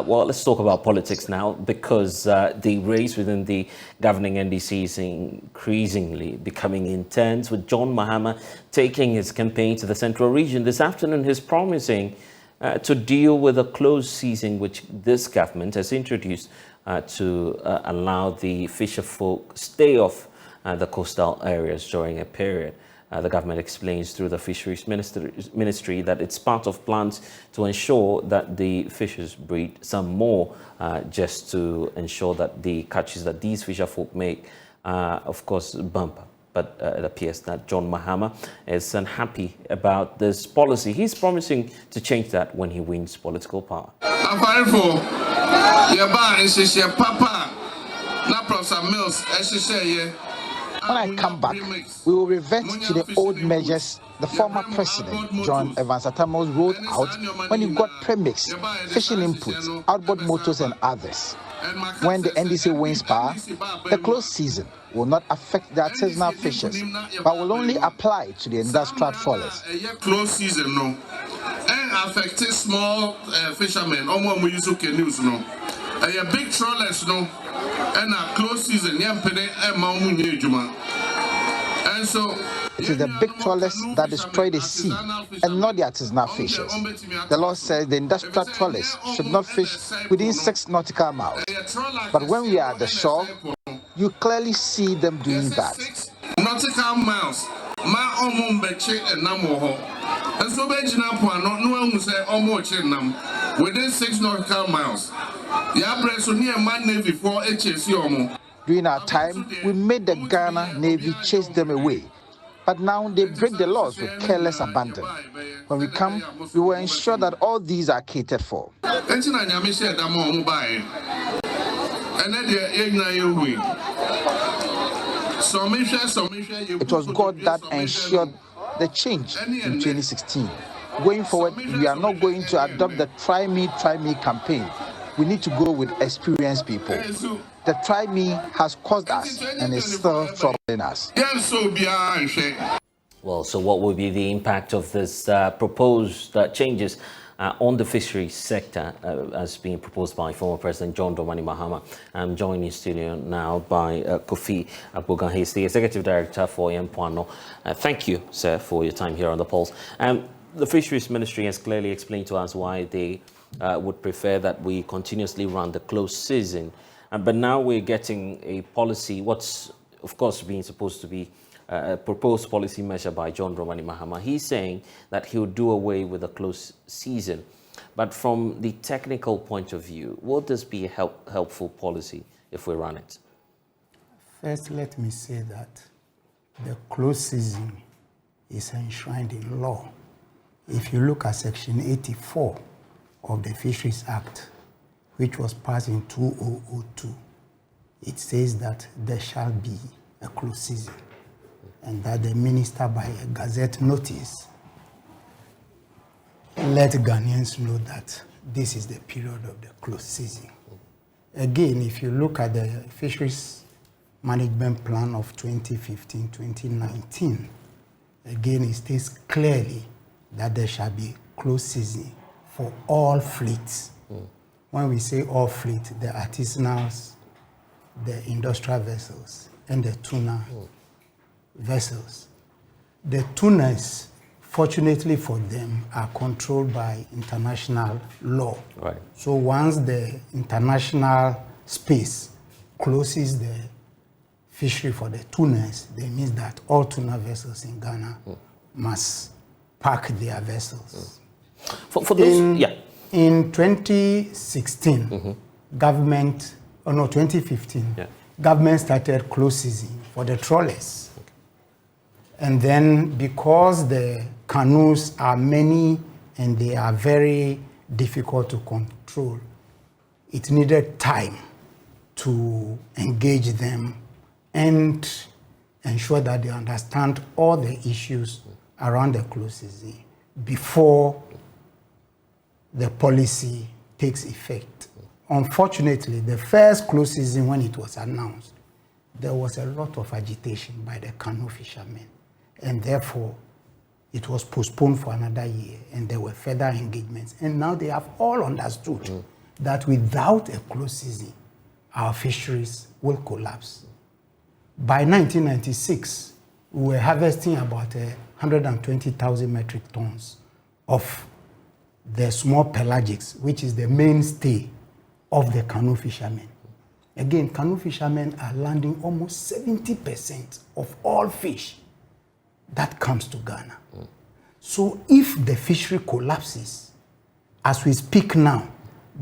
Well, let's talk about politics now, because the race within the governing NDC is increasingly becoming intense, with John Mahama taking his campaign to the central region. This afternoon, he's promising to deal with a closed season, which this government has introduced to allow the fisher folk stay off the coastal areas during a period. The government explains through the Fisheries Ministry that it's part of plans to ensure that the fishers breed some more, just to ensure that the catches that these fisher folk make, of course, bump. But it appears that John Mahama is unhappy about this policy. He's promising to change that when he wins political power. When I come back, we will revert to the old measures the former president, John Evans Atamos, rolled out when he got premix, fishing inputs, outboard motors and others. When the NDC wins power, the closed season will not affect the artisanal fishers, but will only apply to the industrial trawlers. Closed season, no, and affect small fishermen, canoes, no, big trawlers, no. And a close season, and so it is the big trawlers that destroy the sea and not the artisanal fishers. The law says the industrial trawlers should not fish within 6 nautical miles. But when we are at the shore, you clearly see them doing that. 6 nautical miles, and so within 6 nautical miles. During our time, we made the Ghana Navy chase them away. But now they break the laws with careless abandon. When we come, we will ensure that all these are catered for. It was God that ensured the change in 2016. Going forward, we are not going to adopt the try me campaign. We need to go with experienced people. The try me has caused us and is still troubling us. Well, so what will be the impact of this proposed changes on the fisheries sector as being proposed by former President John Dramani Mahama? I'm joined in studio now by Kofi Agbogan. He's the Executive Director for Yempuano. Thank you, sir, for your time here on The Pulse. The Fisheries Ministry has clearly explained to us why they would prefer that we continuously run the closed season. But now we're getting a policy, what's of course being supposed to be a proposed policy measure by John Dramani Mahama. He's saying that he'll do away with the closed season. But from the technical point of view, will this be a helpful policy if we run it? First, let me say that the closed season is enshrined in law. If you look at Section 84 of the Fisheries Act, which was passed in 2002, it says that there shall be a closed season, and that the minister, by a gazette notice, let Ghanaians know that this is the period of the closed season. Again, if you look at the Fisheries Management Plan of 2015-2019, again, it states clearly that there shall be closed season for all fleets. When we say all fleet, the artisanals, the industrial vessels, and the tuna vessels. The tunas, fortunately for them, are controlled by international law. Right. So once the international space closes the fishery for the tunas, that means that all tuna vessels in Ghana must park their vessels. For those, in 2016, government, 2015, government started closed season for the trawlers. Okay. And then because the canoes are many and they are very difficult to control, it needed time to engage them and ensure that they understand all the issues around the closed season before the policy takes effect. Unfortunately, the first closed season, when it was announced, there was a lot of agitation by the canoe fishermen, and therefore it was postponed for another year, and there were further engagements. And now they have all understood that without a close season, our fisheries will collapse. By 1996, we were harvesting about 120,000 metric tons of the small pelagics, which is the mainstay of the canoe fishermen. Again, canoe fishermen are landing almost 70% of all fish that comes to Ghana. So if the fishery collapses, as we speak now,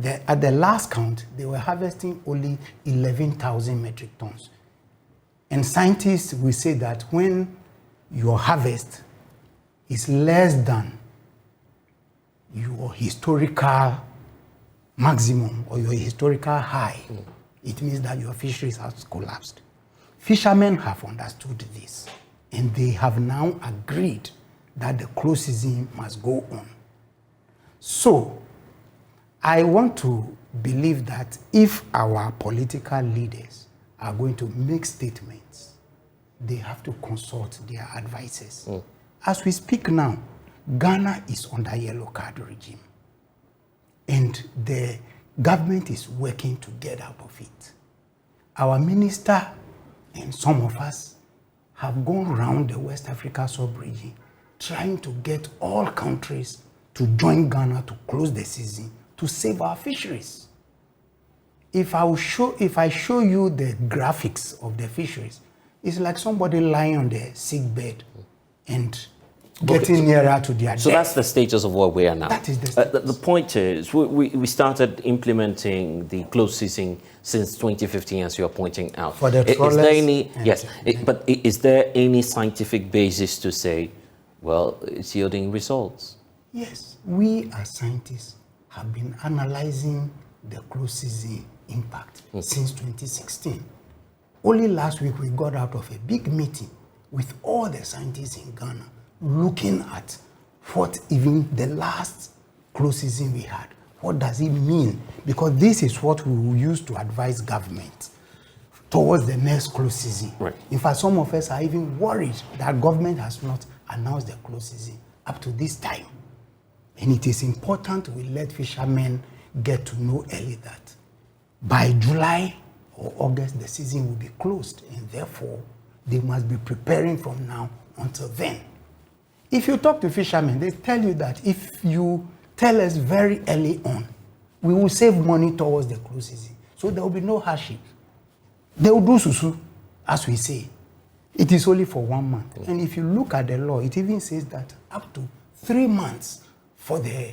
at the last count, they were harvesting only 11,000 metric tons. And scientists will say that when your harvest is less than your historical maximum or your historical high, it means that your fisheries has collapsed. Fishermen have understood this, and they have now agreed that the close season must go on. So, I want to believe that if our political leaders are going to make statements, they have to consult their advisors. As we speak now, Ghana is under yellow card regime, and the government is working to get out of it. Our minister and some of us have gone around the West Africa sub-region trying to get all countries to join Ghana to close the season to save our fisheries. If I show you the graphics of the fisheries, it's like somebody lying on the sick bed and getting nearer to their death. So that's the status of where we are now. That is the status. The point is, we started implementing the closed season since 2015, as you are pointing out. For the trawlers. Is there any, yes, but is there any scientific basis to say, well, it's yielding results? Yes, we as scientists have been analyzing the closed season impact since 2016. Only last week we got out of a big meeting with all the scientists in Ghana looking at what even the last closed season we had, what does it mean? Because this is what we will use to advise government towards the next closed season. Right. In fact, some of us are even worried that government has not announced the closed season up to this time. And it is important we let fishermen get to know early that by July or August, the season will be closed, and therefore they must be preparing from now until then. If you talk to fishermen, they tell you that if you tell us very early on, we will save money towards the close season. So there will be no hardship. They will do susu, as we say. It is only for 1 month. And if you look at the law, it even says that up to 3 months for the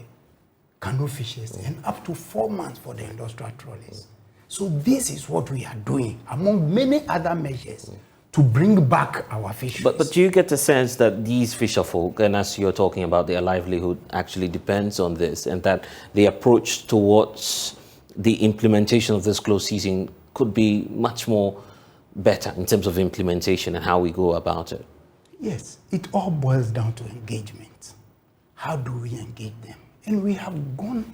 canoe fishers and up to 4 months for the industrial trawlers. So this is what we are doing, among many other measures, to bring back our fisheries. But do you get the sense that these fisherfolk, and as you're talking about, their livelihood actually depends on this, and that the approach towards the implementation of this closed season could be much more better in terms of implementation and how we go about it? Yes, it all boils down to engagement. How do we engage them? And we have gone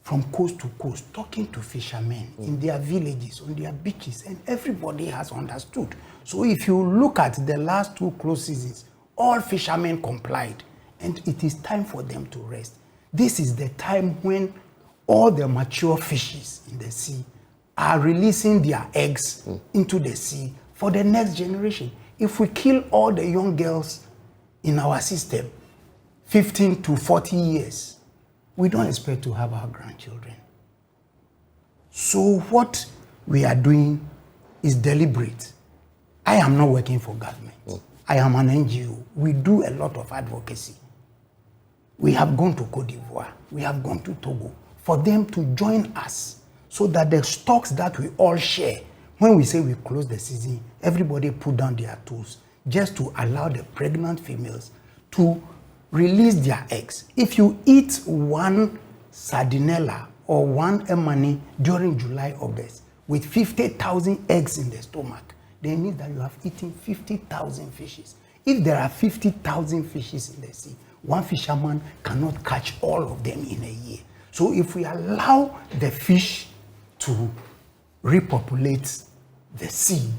from coast to coast, talking to fishermen in their villages, on their beaches, and everybody has understood. So if you look at the last 2 closed seasons, all fishermen complied, and it is time for them to rest. This is the time when all the mature fishes in the sea are releasing their eggs into the sea for the next generation. If we kill all the young girls in our system, 15 to 40 years, we don't expect to have our grandchildren. So what we are doing is deliberate. I am not working for government. I am an NGO. We do a lot of advocacy. We have gone to Cote d'Ivoire. We have gone to Togo for them to join us so that the stocks that we all share, when we say we close the season, everybody put down their tools just to allow the pregnant females to release their eggs. If you eat 1 sardinella or 1 emani during July, August, with 50,000 eggs in the stomach, then it means that you have eaten 50,000 fishes. If there are 50,000 fishes in the sea, one fisherman cannot catch all of them in a year. So if we allow the fish to repopulate the sea,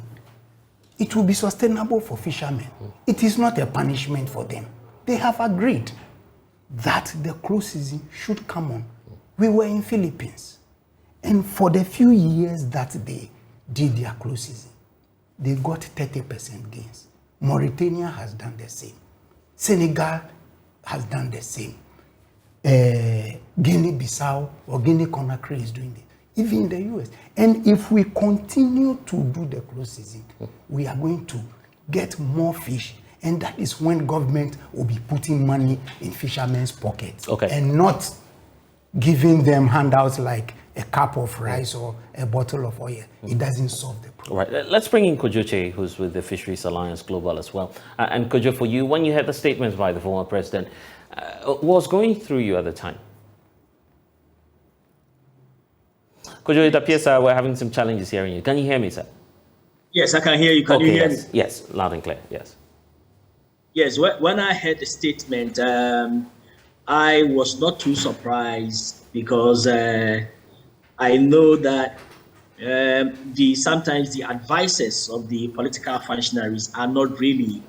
it will be sustainable for fishermen. It is not a punishment for them. They have agreed that the closed season should come on. We were in Philippines. And for the few years that they did their close season, they got 30% gains. Mauritania has done the same. Senegal has done the same. Guinea-Bissau or Guinea-Conakry is doing it. Even in the US. And if we continue to do the close season, we are going to get more fish. And that is when government will be putting money in fishermen's pockets. Okay. And not giving them handouts like a cup of rice or a bottle of oil. It doesn't solve the problem. All right, let's bring in Kojoche, who's with the Fisheries Alliance Global as well. And Kojo, for you, when you heard the statements by the former president, what was going through you at the time? Kojo, it appears we're having some challenges hearing you. Can you hear me, sir? Yes, I can hear you. Can you hear me? Yes, loud and clear, yes. Yes, when I heard the statement, I was not too surprised because I know that sometimes the advisors of the political functionaries are not really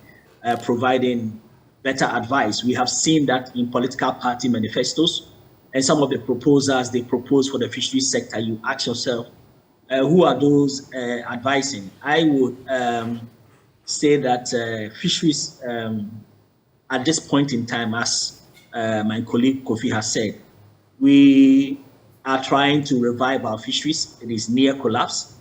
providing better advice. We have seen that in political party manifestos and some of the proposals they propose for the fisheries sector. You ask yourself, who are those advising? I would say that fisheries at this point in time, as my colleague Kofi has said, we are trying to revive our fisheries. It is near collapse.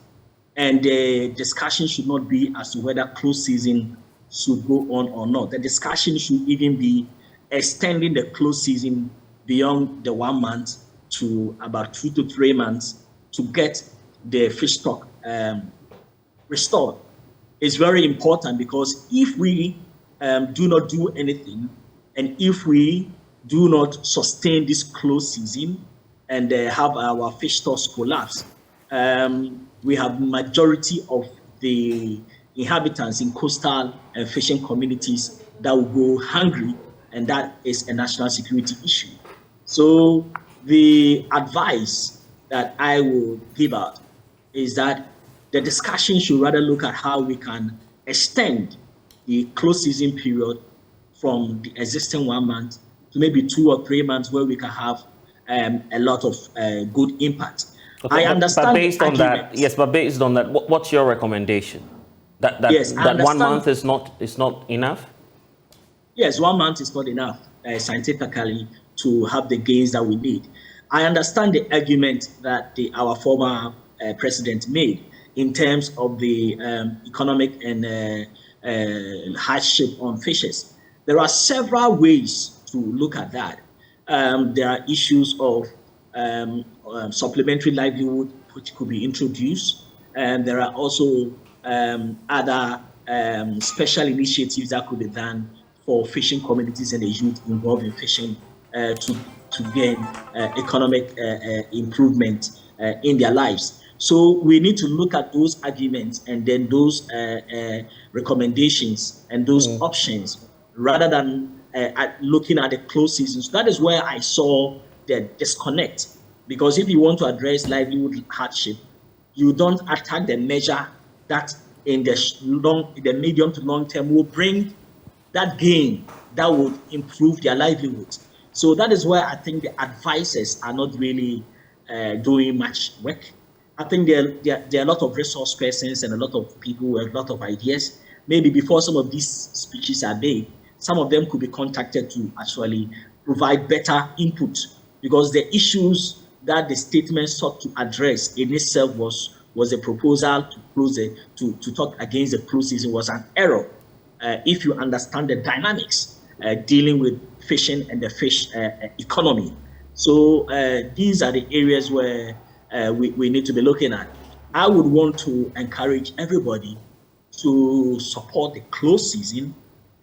And the discussion should not be as to whether close season should go on or not. The discussion should even be extending the close season beyond the 1 month to about 2 to 3 months to get the fish stock restored. It's very important because if we do not do anything, and if we do not sustain this close season and have our fish stocks collapse, we have majority of the inhabitants in coastal and fishing communities that will go hungry, and that is a national security issue. So the advice that I will give out is that the discussion should rather look at how we can extend the close season period from the existing 1 month to maybe 2 or 3 months, where we can have a lot of good impact. Okay, I understand. But based on that, yes, but based on that, what's your recommendation? That yes, that 1 month is not enough? Yes, 1 month is not enough scientifically to have the gains that we need. I understand the argument that our former president made in terms of the economic and hardship on fishes. There are several ways to look at that. There are issues of supplementary livelihood which could be introduced, and there are also other special initiatives that could be done for fishing communities and the youth involved in fishing to gain economic improvement in their lives. So we need to look at those arguments and then those recommendations and those options rather than looking at the close season. So that is where I saw the disconnect. Because if you want to address livelihood hardship, you don't attack the measure that in the medium to long term will bring that gain that would improve their livelihoods. So that is where I think the advisors are not really doing much work. I think there are a lot of resource persons and a lot of people with a lot of ideas. Maybe before some of these speeches are made, some of them could be contacted to actually provide better input, because the issues that the statement sought to address in itself was a proposal to close to talk against the close season was an error. If you understand the dynamics dealing with fishing and the fish economy. So these are the areas where we need to be looking at. I would want to encourage everybody to support the close season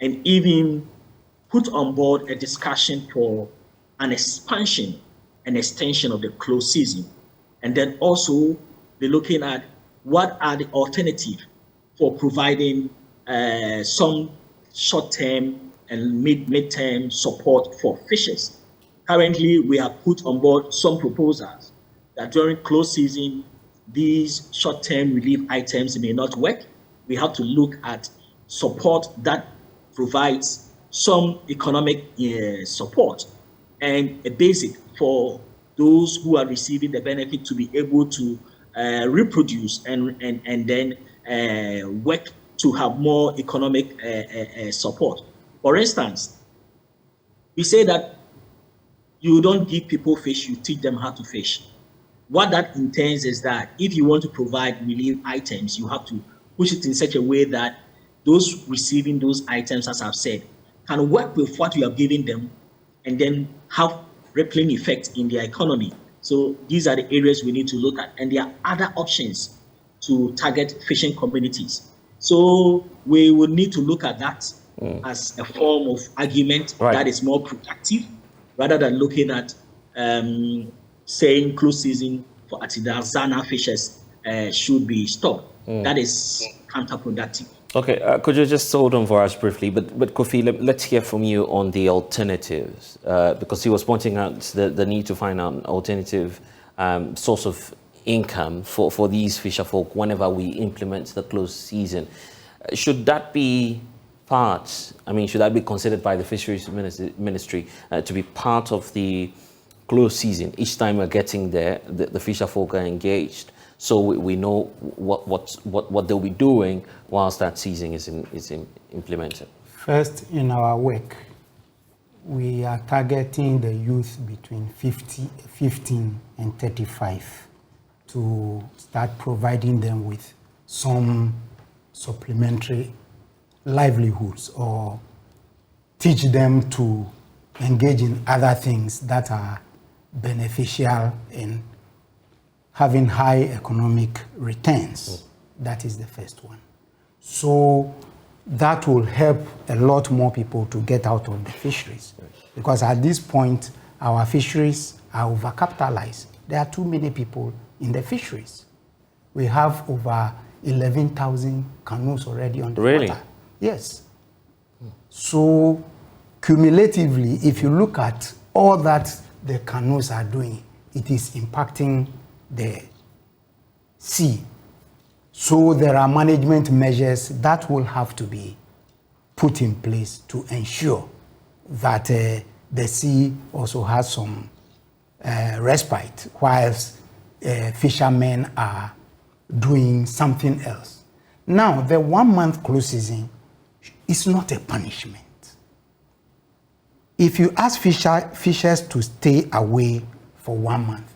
and even put on board a discussion for an expansion and extension of the close season. And then also be looking at what are the alternatives for providing some short-term and mid-term support for fishers. Currently, we have put on board some proposals that during close season, these short-term relief items may not work. We have to look at support that provides some economic support and a basic for those who are receiving the benefit to be able to reproduce and then work to have more economic support. For instance, we say that you don't give people fish, you teach them how to fish. What that intends is that if you want to provide relief items, you have to push it in such a way that those receiving those items, as I've said, can work with what you have given them and then have rippling effect in their economy. So these are the areas we need to look at. And there are other options to target fishing communities. So we would need to look at that as a form of argument that is more productive, rather than looking at saying closed season for artisanal fishers should be stopped. That is counterproductive. Okay, could you just hold on for us briefly? But Kofi, let's hear from you on the alternatives, because he was pointing out the need to find an alternative source of income for these fisher folk whenever we implement the closed season. Should that be part, I mean, should that be considered by the Fisheries Ministry to be part of the closed season? Each time we're getting there, the fisher folk are engaged, so we know what they'll be doing whilst that season is implemented. First, in our work, we are targeting the youth between 15 and 35 to start providing them with some supplementary livelihoods, or teach them to engage in other things that are beneficial in having high economic returns. That is the first one. So that will help a lot more people to get out of the fisheries. Because at this point, our fisheries are overcapitalized. There are too many people in the fisheries. We have over 11,000 canoes already on the water. Yes. So cumulatively, if you look at all that the canoes are doing, it is impacting the sea. So there are management measures that will have to be put in place to ensure that the sea also has some respite whilst fishermen are doing something else. Now, the 1 month close season is not a punishment. If you ask fishers to stay away for 1 month,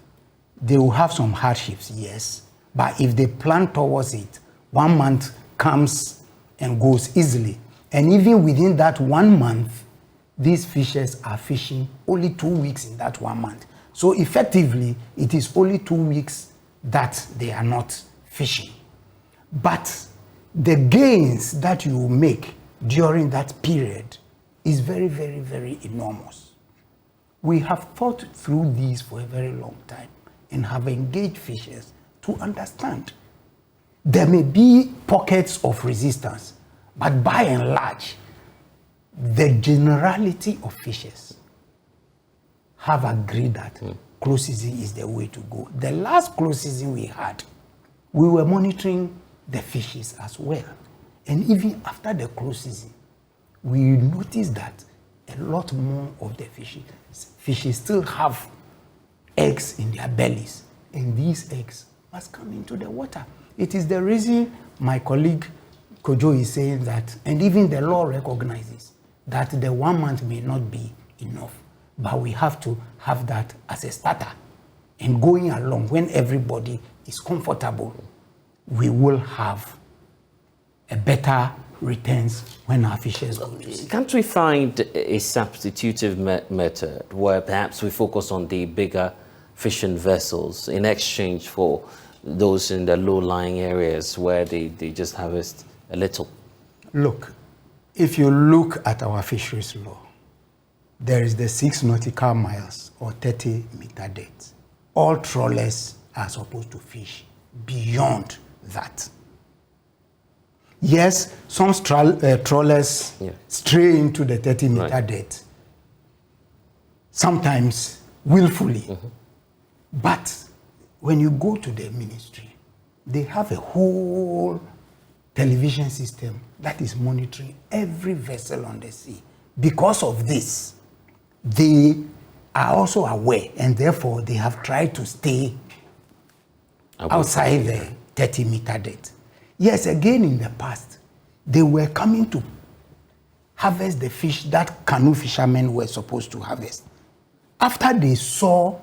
they will have some hardships, yes. But if they plan towards it, 1 month comes and goes easily. And even within that 1 month, these fishers are fishing only 2 weeks in that 1 month. So effectively, it is only 2 weeks that they are not fishing. But the gains that you make during that period is very, very, very enormous. We have thought through these for a very long time and have engaged fishers to understand. There may be pockets of resistance, but by and large, the generality of fishers have agreed that close season is the way to go. The last close season we had, we were monitoring the fishes as well. And even after the close season, we noticed that a lot more of the fishes still have eggs in their bellies, and these eggs must come into the water. It is the reason my colleague Kojo is saying that, and even the law recognizes that the 1 month may not be enough, but we have to have that as a starter. And going along, when everybody is comfortable, we will have a better returns when our fishers go to sea. Can't we find a substitutive method where perhaps we focus on the bigger fishing vessels in exchange for those in the low-lying areas where they just harvest a little? Look, if you look at our fisheries law, there is the 6 nautical miles or 30-meter depth. All trawlers are supposed to fish beyond that. Yes, some trawlers stray into the 30-meter depth, sometimes willfully. But when you go to the ministry, they have a whole television system that is monitoring every vessel on the sea. Because of this, they are also aware, and therefore they have tried to stay outside the 30-meter depth. Yes, again in the past, they were coming to harvest the fish that canoe fishermen were supposed to harvest. After they saw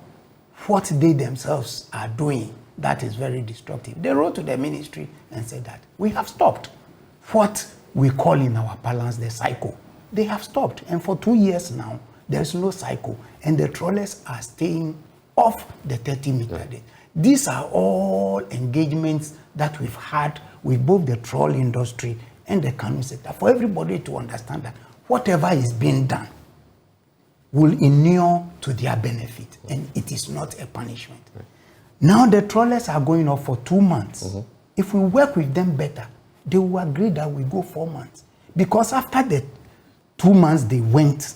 what they themselves are doing, that is very destructive, they wrote to the ministry and said that we have stopped what we call in our parlance the cycle. They have stopped, and for 2 years now, there's no cycle, and the trawlers are staying off the 30-meter depth. These are all engagements that we've had with both the trawl industry and the canoe sector, for everybody to understand that whatever is being done will inure to their benefit, and it is not a punishment. Now the trawlers are going off for 2 months. If we work with them better, they will agree that we go 4 months. Because after the 2 months, they went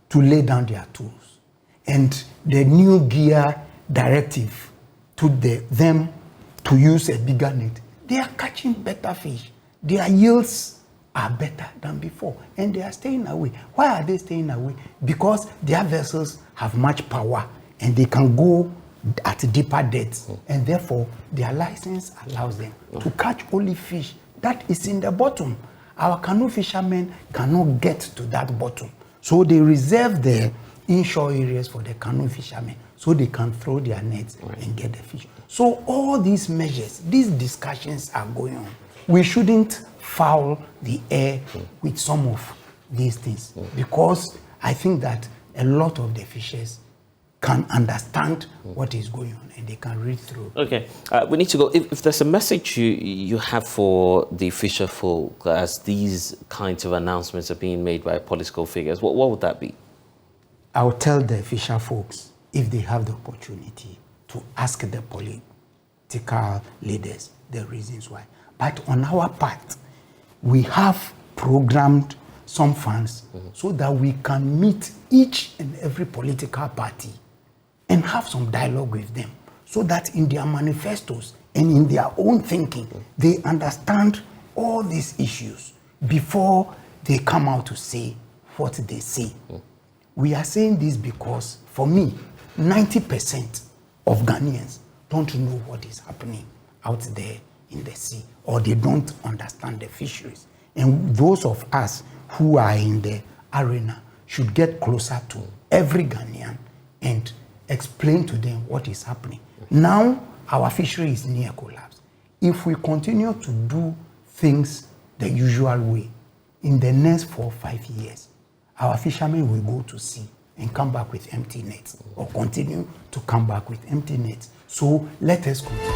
to lay down their tools. And the new gear directive took them to use a bigger net. They are catching better fish. Their yields are better than before, and they are staying away. Why are they staying away? Because their vessels have much power, and they can go at deeper depths, and therefore their license allows them to catch only fish that is in the bottom. Our canoe fishermen cannot get to that bottom, so they reserve the inshore areas for the canoe fishermen, so they can throw their nets and get the fish. So all these measures, these discussions are going on. We shouldn't foul the air with some of these things, because I think that a lot of the fishers can understand what is going on, and they can read through. Okay, we need to go. If there's a message you have for the fisher folk as these kinds of announcements are being made by political figures, what would that be? I will tell the fisher folks, if they have the opportunity, to ask the political leaders the reasons why. But on our part, we have programmed some funds so that we can meet each and every political party and have some dialogue with them, so that in their manifestos and in their own thinking, they understand all these issues before they come out to say what they say. We are saying this because, for me, 90% of Ghanaians don't know what is happening out there in the sea, or they don't understand the fisheries. And those of us who are in the arena should get closer to every Ghanaian and explain to them what is happening. Now, our fishery is near collapse. If we continue to do things the usual way, in the next 4 or 5 years, our fishermen will go to sea and come back with empty nets, or continue to come back with empty nets. So let us continue.